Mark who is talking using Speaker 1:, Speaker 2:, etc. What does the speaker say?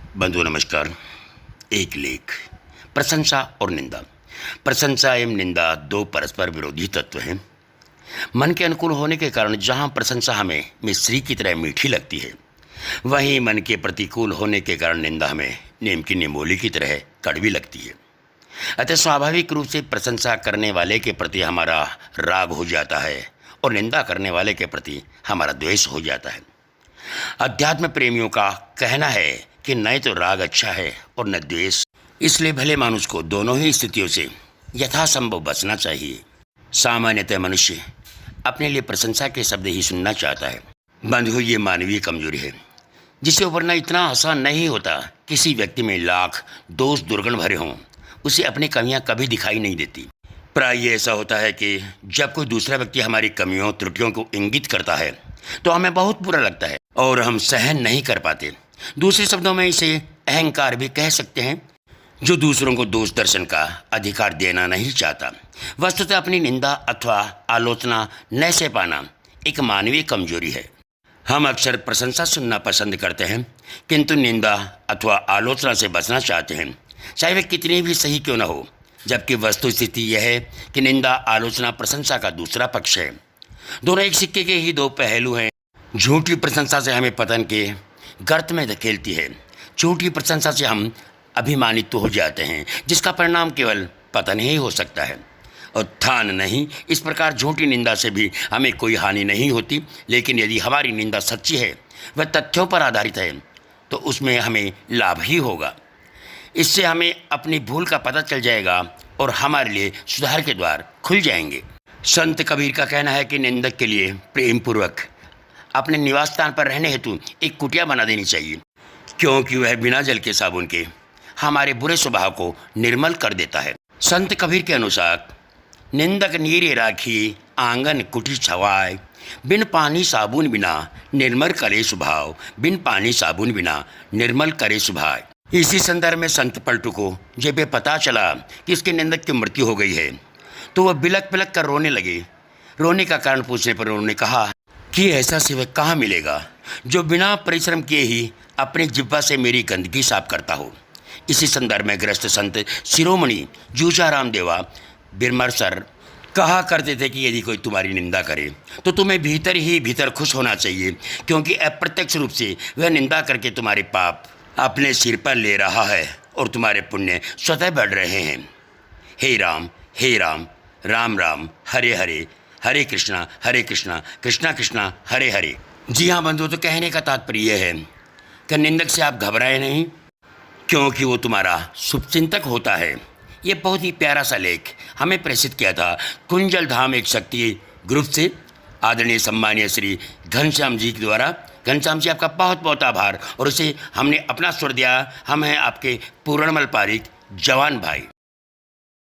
Speaker 1: बंधु नमस्कार। एक लेख, प्रशंसा और निंदा। प्रशंसा एवं निंदा दो परस्पर विरोधी तत्व हैं। मन के अनुकूल होने के कारण जहाँ प्रशंसा हमें मिश्री की तरह मीठी लगती है, वहीं मन के प्रतिकूल होने के कारण निंदा हमें नीम की निमोली की तरह कड़वी लगती है। अतः स्वाभाविक रूप से प्रशंसा करने वाले के प्रति हमारा राग हो जाता है और निंदा करने वाले के प्रति हमारा द्वेष हो जाता है। अध्यात्म प्रेमियों का कहना है कि न तो राग अच्छा है और न द्वेष, इसलिए भले मानुष को दोनों ही स्थितियों से यथासंभव बचना चाहिए। सामान्यतः मनुष्य अपने लिए प्रशंसा के शब्द ही सुनना चाहता है। बंधु, ये मानवीय कमजोरी है जिसे उभरना इतना आसान नहीं होता। किसी व्यक्ति में लाख दोष दुर्गुण भरे हों, उसे अपनी कमियां कभी दिखाई नहीं देती। प्राय ऐसा होता है कि जब कोई दूसरा व्यक्ति हमारी कमियों त्रुटियों को इंगित करता है तो हमें बहुत बुरा लगता है और हम सहन नहीं कर पाते। दूसरे शब्दों में इसे अहंकार भी कह सकते हैं, जो दूसरों को दोष दर्शन का अधिकार देना नहीं चाहता। वस्तुतः अपनी निंदा अथवा आलोचना न सह पाना एक मानवीय कमजोरी है। हम अक्सर प्रशंसा सुनना पसंद करते हैं, किंतु निंदा अथवा आलोचना से बचना चाहते हैं, चाहे वे कितनी भी सही क्यों न हो। जबकि वस्तुस्थिति यह है कि निंदा आलोचना प्रशंसा का दूसरा पक्ष है। दोनों एक सिक्के के ही दो पहलू हैं। झूठी प्रशंसा से हमें पतन के गर्त में धकेलती है। झूठी प्रशंसा से हम अभिमानित तो हो जाते हैं, जिसका परिणाम केवल पतन ही हो सकता है, उत्थान नहीं। इस प्रकार झूठी निंदा से भी हमें कोई हानि नहीं होती, लेकिन यदि हमारी निंदा सच्ची है, वह तथ्यों पर आधारित है, तो उसमें हमें लाभ ही होगा। इससे हमें अपनी भूल का पता चल जाएगा और हमारे लिए सुधार के द्वार खुल जाएंगे। संत कबीर का कहना है कि निंदक के लिए प्रेम पूर्वक अपने निवास स्थान पर रहने हेतु एक कुटिया बना देनी चाहिए, क्योंकि वह बिना जल के साबुन के हमारे बुरे स्वभाव को निर्मल कर देता है। संत कबीर के अनुसार, निंदक नीरे राखी आंगन कुटी छवाए, बिन पानी साबुन बिना निर्मल करे स्वभाव, बिन पानी साबुन बिना निर्मल करे स्वभाव। इसी संदर्भ में संत पलटू को जब ये पता चला कि इसके निंदक की मृत्यु हो गई है, तो वह बिलक बिलक कर रोने लगे। रोने का कारण पूछने पर उन्होंने कहा कि ऐसा सेवक कहाँ मिलेगा जो बिना परिश्रम किए ही अपने जिह्वा से मेरी गंदगी साफ करता हो। इसी संदर्भ में ग्रस्त संत शिरोमणि जूझाराम देवा बिरमरसर कहा करते थे कि यदि कोई तुम्हारी निंदा करे तो तुम्हें भीतर ही भीतर खुश होना चाहिए, क्योंकि अप्रत्यक्ष रूप से वह निंदा करके तुम्हारे पाप अपने सिर पर ले रहा है और तुम्हारे पुण्य स्वतः बढ़ रहे हैं। हे राम, राम राम, हरे हरे, हरे कृष्णा कृष्णा कृष्णा हरे हरे। जी हाँ बंधु, तो कहने का तात्पर्य है कि निंदक से आप घबराए नहीं, क्योंकि वो तुम्हारा शुभचिंतक होता है। ये बहुत ही प्यारा सा लेख हमें प्रेषित किया था कुंजल धाम एक शक्ति ग्रुप से आदरणीय सम्मानीय श्री घनश्याम जी के द्वारा। घनश्याम जी, आपका बहुत बहुत आभार। और उसे हमने अपना स्वर दिया। हम हैं आपके पूर्णमल पारिक जवान भाई।